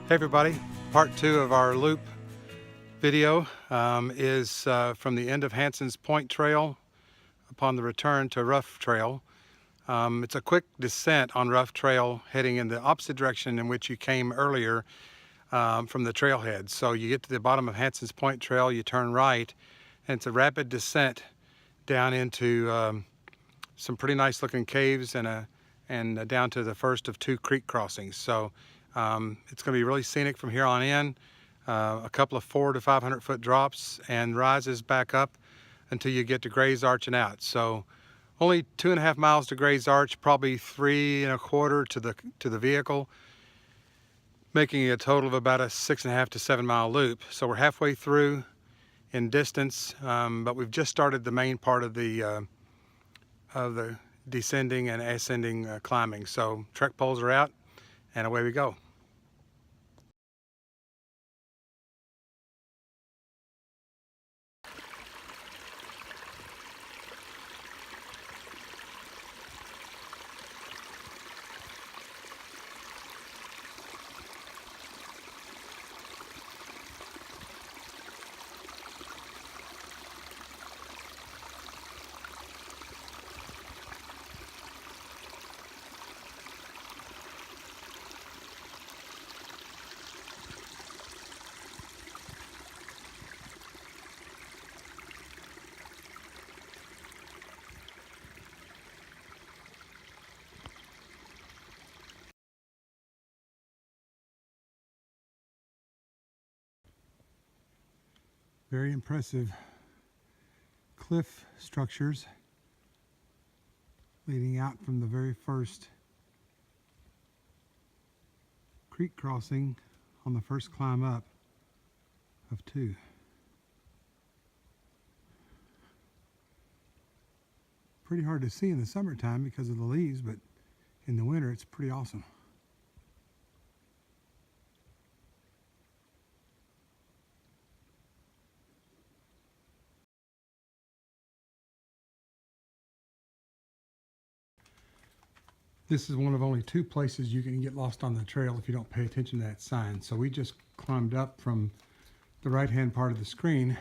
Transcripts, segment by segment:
Hey everybody, part 2 of our loop video is from the end of Hanson's Point Trail upon the return to Rough Trail. It's a quick descent on Rough Trail heading in the opposite direction in which you came earlier from the trailhead. So you get to the bottom of Hanson's Point Trail, you turn right, and it's a rapid descent down into some pretty nice looking caves and down to the first of 2 creek crossings. So it's going to be really scenic from here on in. A couple of 400 to 500 foot drops and rises back up until you get to Gray's Arch and out. So only 2.5 miles to Gray's Arch, probably 3.25 to the vehicle, making it a total of about a 6.5 to 7 mile loop. So we're halfway through in distance, but we've just started the main part of the descending and ascending climbing. So trek poles are out and away we go. Very impressive cliff structures leading out from the very first creek crossing on the first climb up of 2. Pretty hard to see in the summertime because of the leaves, but in the winter it's pretty awesome. This is one of only 2 places you can get lost on the trail if you don't pay attention to that sign. So we just climbed up from the right-hand part of the screen,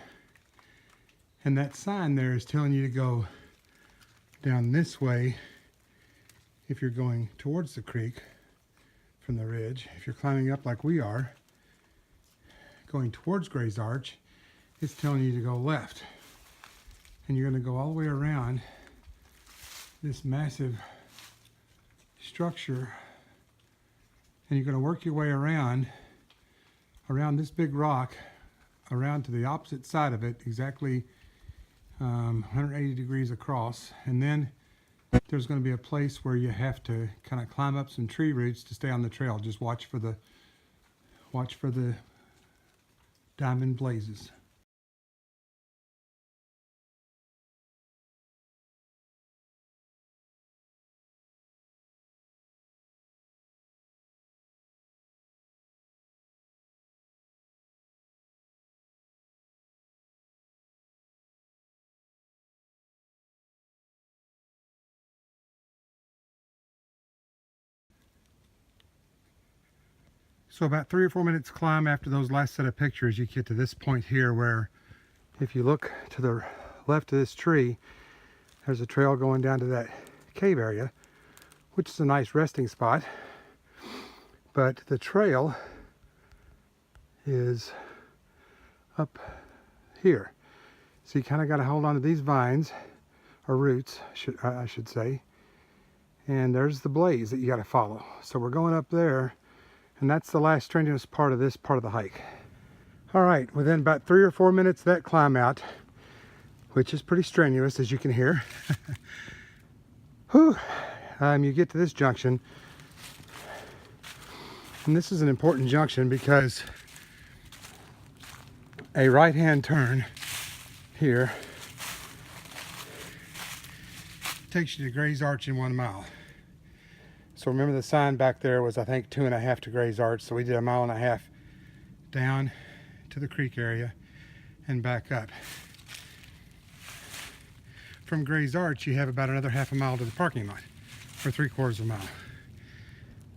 and that sign there is telling you to go down this way if you're going towards the creek from the ridge. If you're climbing up like we are, going towards Gray's Arch, it's telling you to go left. And you're going to go all the way around this massive structure, and you're going to work your way around this big rock, around to the opposite side of it, exactly 180 degrees across, and then there's going to be a place where you have to kind of climb up some tree roots to stay on the trail. Just watch for the diamond blazes. So about 3 or 4 minutes climb after those last set of pictures, you get to this point here where, if you look to the left of this tree, there's a trail going down to that cave area, which is a nice resting spot. But the trail is up here. So you kind of got to hold on to these vines, or roots, I should say. And there's the blaze that you got to follow. So we're going up there, and that's the last strenuous part of this part of the hike. All right, within about 3 or 4 minutes of that climb out, which is pretty strenuous, as you can hear, whew, you get to this junction. And this is an important junction because a right-hand turn here takes you to Gray's Arch in 1 mile. So remember, the sign back there was, I think, 2.5 to Gray's Arch. So we did 1.5 miles down to the creek area and back up. From Gray's Arch, you have about another 1/2 mile to the parking lot, or 3/4 of a mile.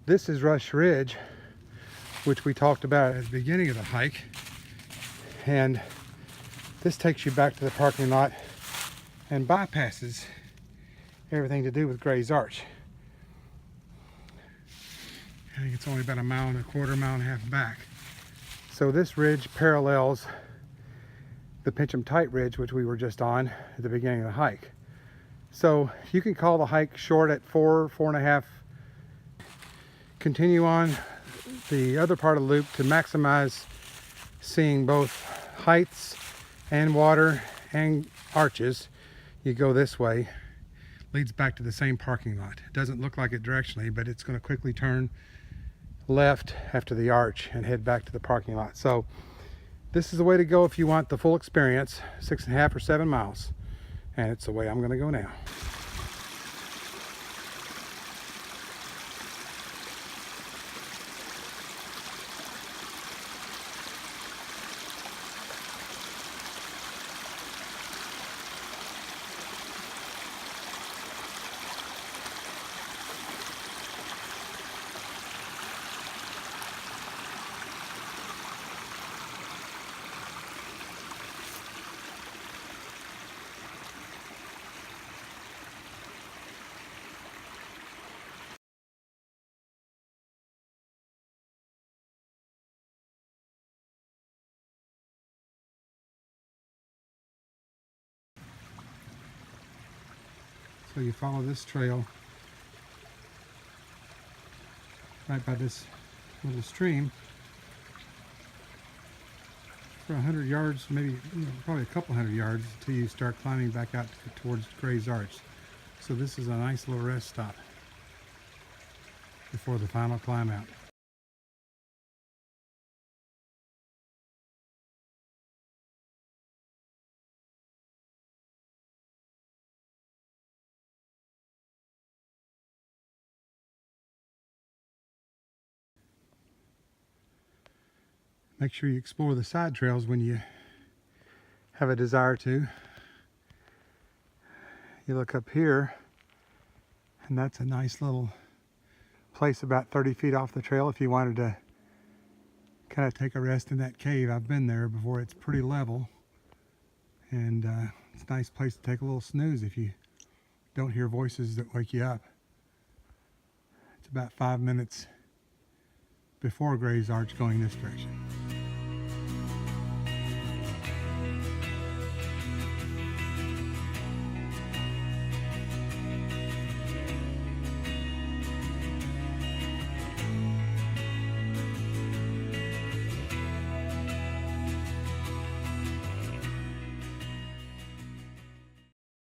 This is Rush Ridge, which we talked about at the beginning of the hike. And this takes you back to the parking lot and bypasses everything to do with Gray's Arch. I think it's only about 1.25 miles, mile and a half back. So this ridge parallels the Pincham Tight Ridge, which we were just on at the beginning of the hike. So you can call the hike short at 4.5. Continue on the other part of the loop to maximize seeing both heights and water and arches. You go this way, leads back to the same parking lot. It doesn't look like it directionally, but it's going to quickly turn left after the arch and head back to the parking lot. So this is the way to go if you want the full experience, 6.5 or 7 miles. And it's the way I'm going to go now. So you follow this trail right by this little stream for 100 yards, maybe probably a couple hundred yards until you start climbing back out towards Gray's Arch. So this is a nice little rest stop before the final climb out. Make sure you explore the side trails when you have a desire to. You look up here, and that's a nice little place about 30 feet off the trail if you wanted to kind of take a rest in that cave. I've been there before. It's pretty level, and it's a nice place to take a little snooze if you don't hear voices that wake you up. It's about 5 minutes before Gray's Arch going this direction.